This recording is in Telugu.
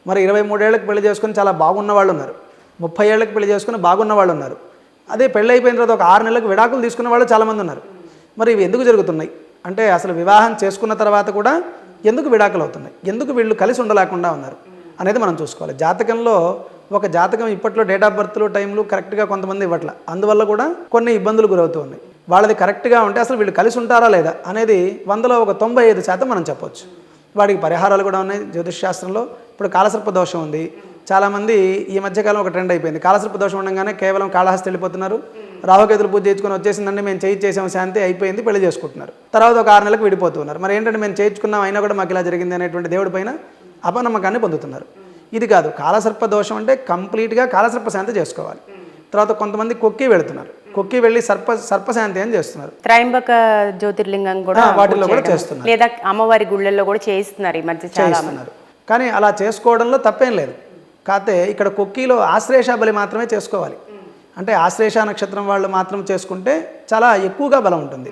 మరి 23 ఏళ్ళకి పెళ్లి చేసుకుని చాలా బాగున్న వాళ్ళు ఉన్నారు, 30 ఏళ్ళకి పెళ్లి చేసుకుని బాగున్న వాళ్ళు ఉన్నారు. అదే పెళ్ళి అయిపోయిన తర్వాత ఒక 6 నెలలకు విడాకులు తీసుకున్న వాళ్ళు చాలామంది ఉన్నారు. మరి ఇవి ఎందుకు జరుగుతున్నాయి అంటే అసలు వివాహం చేసుకున్న తర్వాత కూడా ఎందుకు విడాకులు అవుతున్నాయి, ఎందుకు వీళ్ళు కలిసి ఉండలేకుండా ఉన్నారు అనేది మనం చూసుకోవాలి. జాతకంలో ఒక జాతకం ఇప్పట్లో డేట్ ఆఫ్ బర్త్లు టైంలు కరెక్ట్గా కొంతమంది ఇవ్వట్ల, అందువల్ల కూడా కొన్ని ఇబ్బందులు గురవుతూ ఉన్నాయి. వాళ్ళది కరెక్ట్గా ఉంటే అసలు వీళ్ళు కలిసి ఉంటారా లేదా అనేది 100లో ఒక 95% మనం చెప్పొచ్చు. వాడికి పరిహారాలు కూడా ఉన్నాయి జ్యోతిష్ శాస్త్రంలో. ఇప్పుడు కాలసర్ప దోషం ఉంది, చాలామంది ఈ మధ్యకాలం ఒక ట్రెండ్ అయిపోయింది. కాలసర్ప దోషం ఉండగానే కేవలం కాళహస్తి వెళ్ళిపోతున్నారు, రాహుకేతులు పూజ చేసుకుని వచ్చేసిందండి, మేము చేయించేసాం, శాంతి అయిపోయింది, పెళ్లి చేసుకుంటున్నారు. తర్వాత ఒక 6 నెలలకు విడిపోతున్నారు. మరి ఏంటంటే మేము చేయించుకున్నాం అయినా కూడా మాకు ఇలా జరిగింది అనేటువంటి దేవుడి పైన అపనమ్మకాన్ని పొందుతున్నారు. ఇది కాదు, కాలసర్ప దోషం అంటే కంప్లీట్గా కాలసర్ప శాంతి చేసుకోవాలి. తర్వాత కొంతమంది కొక్కి వెళుతున్నారు, కొక్కి వెళ్ళి సర్పశాంతి అని చేస్తున్నారు. త్రయంబక జ్యోతిర్లింగం కూడా వాటిల్లో కూడా చేస్తున్నారు, లేదా అమ్మవారి గుళ్ళల్లో కూడా చేయిస్తున్నారు ఈ మధ్య చేస్తున్నారు. కానీ అలా చేసుకోవడంలో తప్పేం లేదు. కాకపోతే ఇక్కడ కొక్కిలో ఆశ్లేష బలి మాత్రమే చేసుకోవాలి. అంటే ఆశ్లేష నక్షత్రం వాళ్ళు మాత్రం చేసుకుంటే చాలా ఎక్కువగా బలం ఉంటుంది.